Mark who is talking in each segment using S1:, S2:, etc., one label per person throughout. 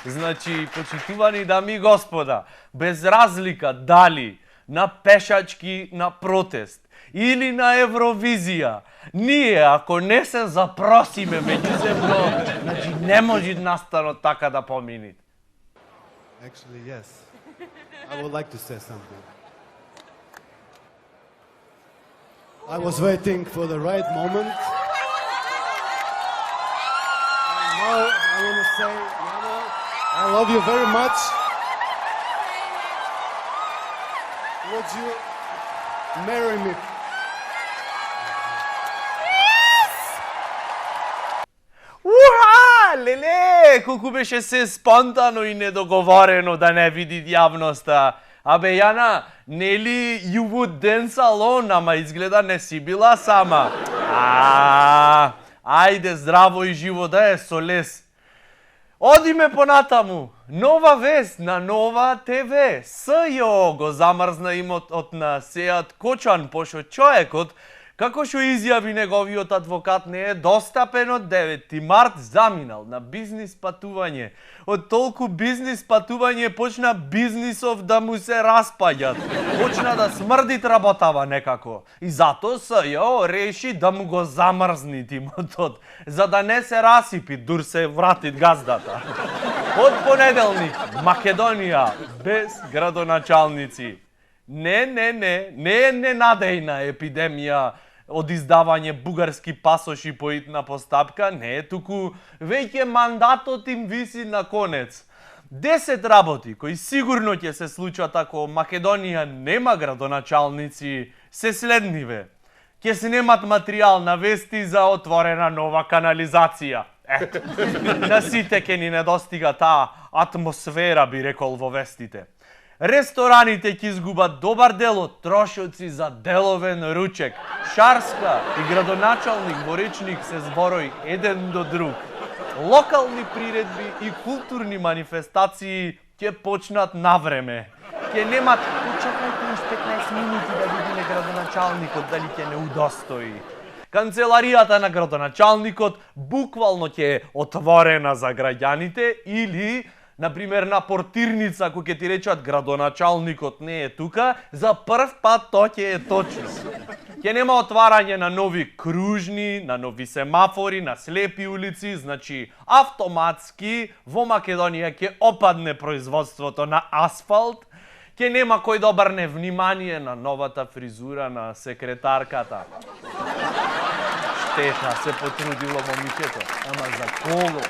S1: Значи, почитувани дами и господа, без разлика дали на пешачки на протест или на Евровизија, ние ако не се запросиме меѓусебно, значи не може настанот така да помине.
S2: Actually, yes. I would like to say something. I was waiting for the right moment. And now I want to say, Jana, I love you very much. Would you marry me?
S1: Ура! Леле, колку беше се спонтано и недоговорено да не види јавноста. Абе, Јана, нели you would dance alone, ама изгледа не си била сама. Ајде, здраво и живо да е со лес. Одиме понатаму. Нова вест на Нова ТВ. СЈО го замрзна имотот на Сеат Кочан, пошто човекот, како што изјави неговиот адвокат, не е достапен од 9 март, заминал на бизнис патување. Од толку бизнис патување почна бизнисов да му се распаѓат. Почна да смрдит работава некако. И затоа СЈО реши да му го замрзни имотот, за да не се расипи, дур се вратит газдата. Од понеделник, Македонија без градоначалници. Не е ненадејна епидемија од издавање бугарски пасоши по итна постапка, не е, туку веќе мандатот им виси на конец. 10 работи кои сигурно ќе се случат ако Македонија нема градоначалници се следниве. Ќе се немат материјал на вести за отворена нова канализација. На сите ќе ни недостига таа атмосфера, би рекол во вестите. Рестораните ќе изгубат добар дел од трошоци за деловен ручек. Шарска и градоначалник во речник се зборои еден до друг. Локални приредби и културни манифестации ќе почнат навреме. Ќе немат почекајте уште 15 минути да видиме градоначалникот дали ќе не удостои. Канцеларијата на градоначалникот буквално ќе е отворена за граѓаните или например, на портирница, кој ќе ти речат градоначалникот не е тука, за прв пат тоа ќе е точно. Ќе нема отварање на нови кружни, на нови семафори, на слепи улици, значи автоматски во Македонија ќе опадне производството на асфалт, ќе нема кој да обрне внимание на новата фризура на секретарката. Штета, се потрудило момичето, ама за коло.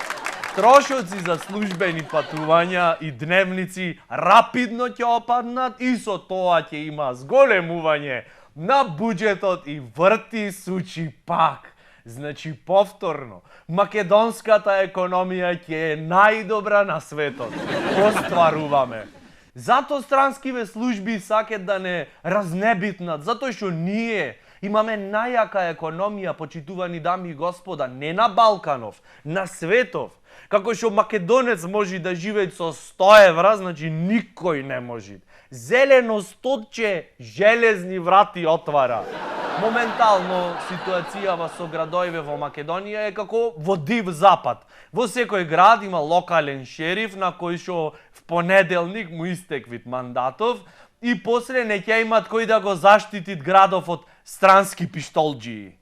S1: Трошоци за службени патувања и дневници рапидно ќе опаднат и со тоа ќе има зголемување на буџетот и врти сучи пак. Значи повторно, македонската економија ќе е најдобра на светот. Остваруваме. Зато странскиве служби сакат да не разнебитнат, затоа што ние имаме најака економија, почитувани дами и господа, не на Балканов, на светов. Како што македонец може да живее со 100 евра, значи никој не може. Зелено стотче железни врати отвара. Моментално ситуацијава со градоиве во Македонија е како во див запад. Во секој град има локален шериф на кој што в понеделник му истеквит мандатов и после не ќе имат кој да го заштитит градов од странски пиштолџии.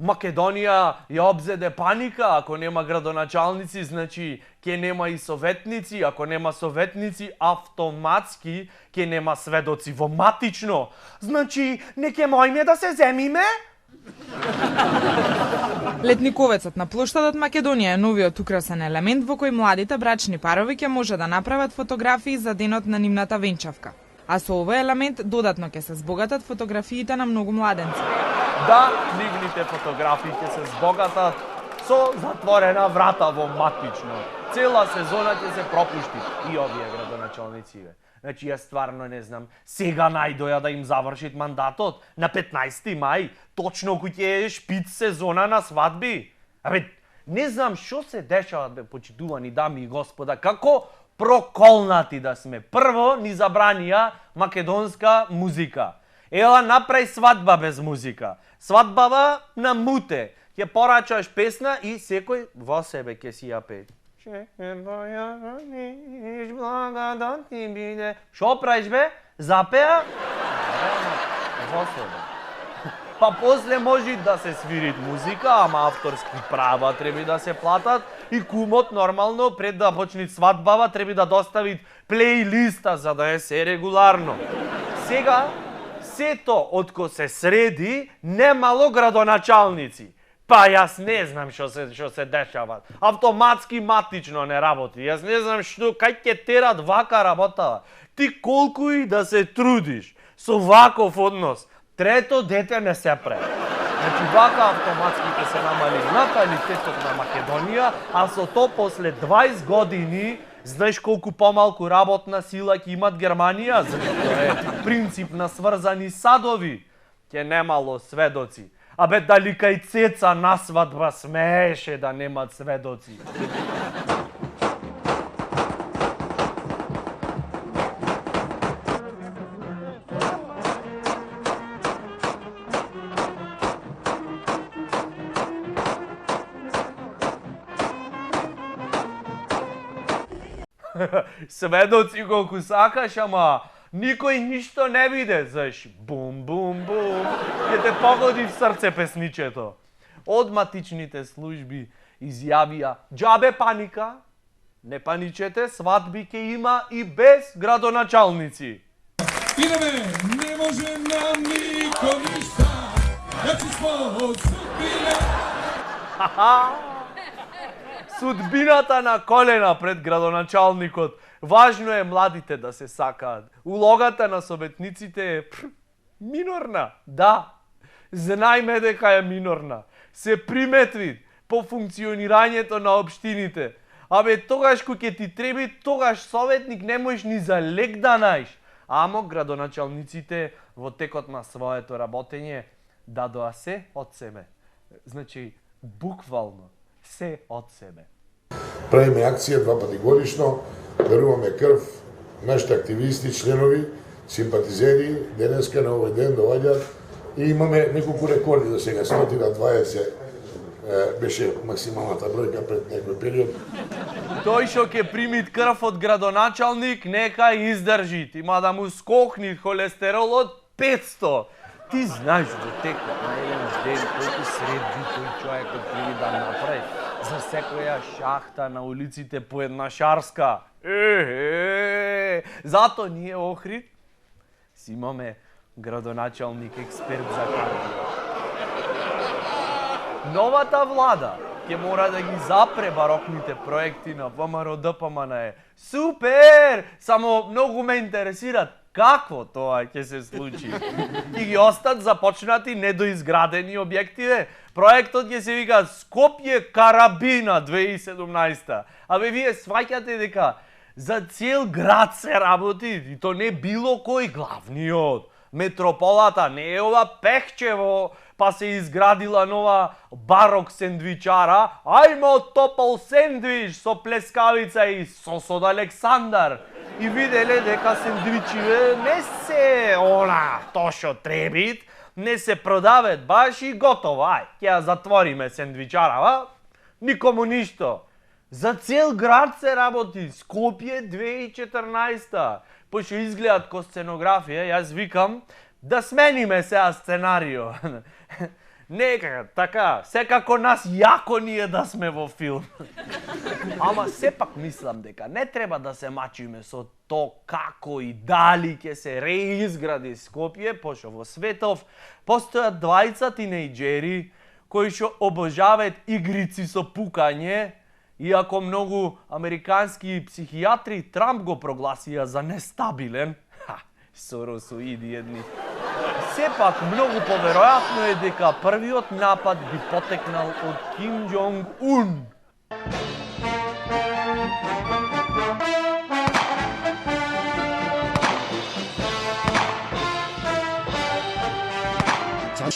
S1: Македонија ја обзеде паника, ако нема градоначалници, значи ќе нема и советници, ако нема советници, автоматски ќе нема сведоци во матично. Значи, не ќе мојме да се земиме?
S3: Летниковецот на плоштадот Македонија е новиот украсен елемент во кој младите брачни парови ќе може да направат фотографии за денот на нивната венчавка. А со овој елемент додатно ќе се збогатат фотографиите на многу младенци.
S1: Да, нивните фотографии ќе се збогатат со затворена врата во матично. Цела сезона ќе се пропушти и овие градоначалници. Значи јас стварно не знам. Сега најдоја да им завршит мандатот на 15 мај, точно кој ќе е шпиц сезона на свадби. Абе, не знам што се дешава, бе, почитувани дами и господа, како проколнати да сме. Прво ни забранија македонска музика. Ела направи свадба без музика. Свадбава на муте. Ќе порачаш песна и секој во себе ќе си ја пее. Шо правиш бе? Запеа? Во себе. Па после може да се свири музика, ама авторски права треба да се платат и кумот нормално пред да почне свадбава треба да достави плейлиста за да е се регуларно. Сега сето отко се среди немало градоначалници. Па јас не знам што се дешава. Автоматски матично не работи. Јас не знам што кај ќе терат вака работа. Ти колку и да се трудиш со ваков однос, трето дете не се прави. Значи вака автоматски ќе се намали наталитетот на Македонија, а со то после 20 години знаеш колку помалку работна сила ќе имат Германија, зашто е принцип на сврзани садови. Ќе немало сведоци. Абе дали кај Цеца на свадба смееше да немат сведоци. Сведоци колку сакаш, ама никој ништо не виде, знаеш, бум, бум, бум, ќе те погоди в срце песничето. Од матичните служби изјавија, џабе паника, не паничете, свадби ќе има и без градоначалници.
S4: Идеме, не може нам нико ништа, значи смо од судбина.
S1: Судбината на колена пред градоначалникот. Важно е младите да се сакаат. Улогата на советниците е минорна. Да, знаеме дека е минорна. Се приметви по функционирањето на општините. Абе, тогаш кој ќе ти треби, тогаш советник не можеш ни за лек да најш. Амо градоначалниците во текот на своето работење дадоа се од себе. Значи, буквално се од себе.
S5: Правиме акција 2 пати годишно, даруваме крв, нашите активисти, членови, симпатизери, денеска на овој ден доаѓаат и имаме неколку рекорди до сега, 120 беше максималната бројка пред некој период.
S1: Тој што ќе прими крв од градоначалник, нека издржи, има да му скокни холестеролот 500. Ти знаеш до текот на еден ден колку средби тој човекот треба да направи за секоја шахта на улиците по една шарска. Зато ние Охрид си имаме градоначалник експерт за кардио. Новата влада ќе мора да ги запре барокните проекти на ВМРО ДПМН. Супер! Само многу ме интересира како тоа ќе се случи. Ќе ги остат започнати недоизградени објекти. Проектот ќе се вика Скопје Карабина 2017. Абе вие сваќате дека за цел град се работи и то не било кој главниот. Метрополата не е ова Пехчево, па се изградила нова барок сендвичара, ајмо топол сендвич со плескавица и сос од Александар. И виделе дека сендвичиве не се тоа што требит, не се продават баш и готово. Ај, ќе ја затвориме сендвичарава, никому ништо. За цел град се работи, Скопје 2014. Пошто изгледат ко сценографија, јас викам да смениме сега сценарио. Нека, така, секако нас јако ние да сме во филм. Ама сепак мислам дека не треба да се мачиме со то како и дали ќе се реизгради Скопје, пошто во светов постојат двајца тинејџери кои што обожаваат игрици со пукање, иако многу американски психијатри Трамп го прогласија за нестабилен. Соросоиди едни. Сепак, многу поверојатно е дека првиот напад би потекнал од Ким Џонг Ун.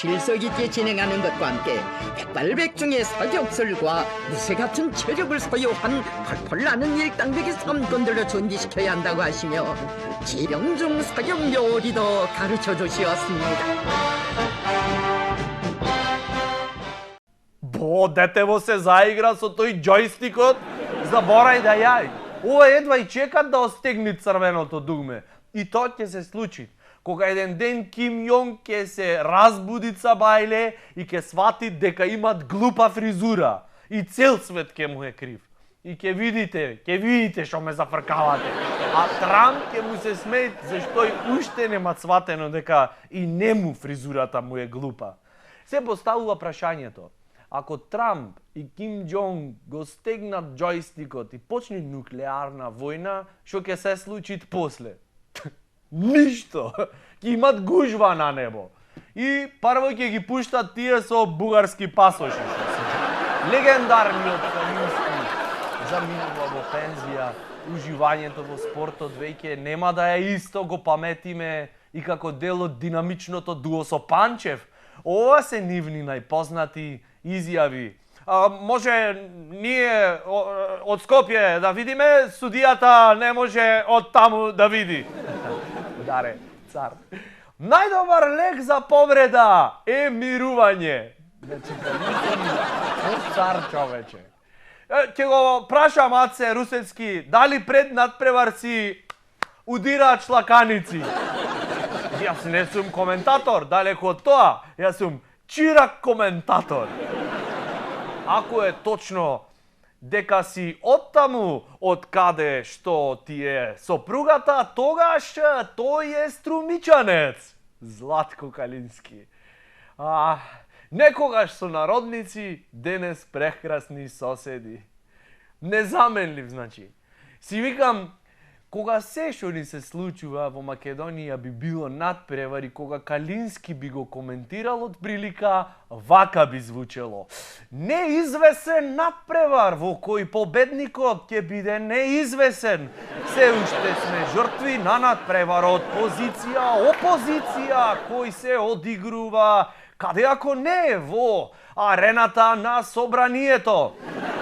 S6: 실속 있게 진행하는 것과 함께 백발백중의 사격술과 무쇠 같은 체력을 소유한 펄펄 나는 일당백의 삼권들로 존귀시켜야 한다고 하시며 지령중 사격 요리도 가르쳐 주시었습니다.
S1: Дете во се заигра со тој џојстикот, заборај да јај. Ова едва и чека да остегни црвеното дугме. И тоа ќе се случи. Кога еден ден Ким Јонг ќе се разбуди цабајле и ќе свати дека имат глупа фризура. И цел свет ќе му е крив. И ќе видите што ме зафркавате. А Трамп ќе му се смее зашто и уште нема сватено дека и нему фризурата му е глупа. Се поставува прашањето. Ако Трамп и Ким Џонг го стегнат џојстикот и почне нуклеарна војна, што ќе се случи после? Ништо! Ќе имат гужва на небо. И прво ќе ги пуштат тие со бугарски пасоши. Легендарниот Калински заминува во пензија. Уживањето во спортот веќе нема да е исто, го паметиме и како дел од динамичното дуо со Панчев. Ова се нивни најпознати изјави. Може ние од Скопје да видиме, судијата не може од таму да види. Даре, цар. Најдобар лек за повреда е мирување. Значи, цар човече. Ќе го прашам Аце Русецки, дали пред надпревар си удираат шлаканици? Јас не сум коментатор, далеко од тоа. Јас сум чирак коментатор. Ако е точно дека си оттаму од каде што ти е сопругата, тогаш тој е струмичанец. Златко Калински. Некогаш со народници, денес прекрасни соседи. Незаменлив, значи. Си викам, кога се што ни се случува во Македонија би било надпревар и кога Калински би го коментирал од прилика, вака би звучело. Неизвесен надпревар во кој победникот ќе биде неизвесен. Се уште сме жртви на надпреварот, опозиција кој се одигрува, каде ако не во арената на собранието,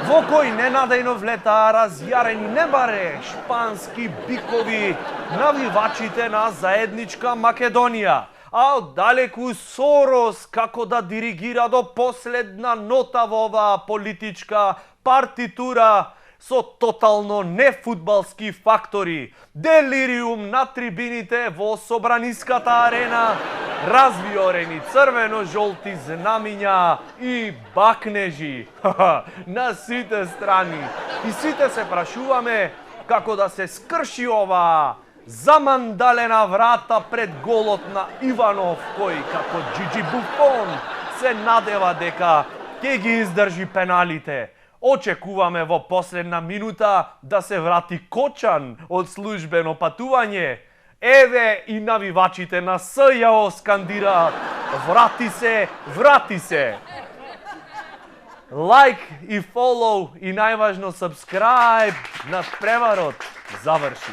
S1: во кој ненадејно влета разјарени небаре шпански бикови, навивачите на заедничка Македонија, а оддалеку Сорос како да диригира до последна нота во оваа политичка партитура со тотално нефудбалски фактори, делириум на трибините во собраниската арена, развиорени црвено-жолти знамиња и бакнежи на сите страни. И сите се прашуваме како да се скрши оваа замандалена врата пред голот на Иванов, кој како Джиджи Буфон се надева дека ќе ги издржи пеналите. Очекуваме во последна минута да се врати Кочан од службено патување. Еве и навивачите на СЈО скандираат: врати се, врати се! Лайк и фолоу и најважно subscribe, надпреварот заврши.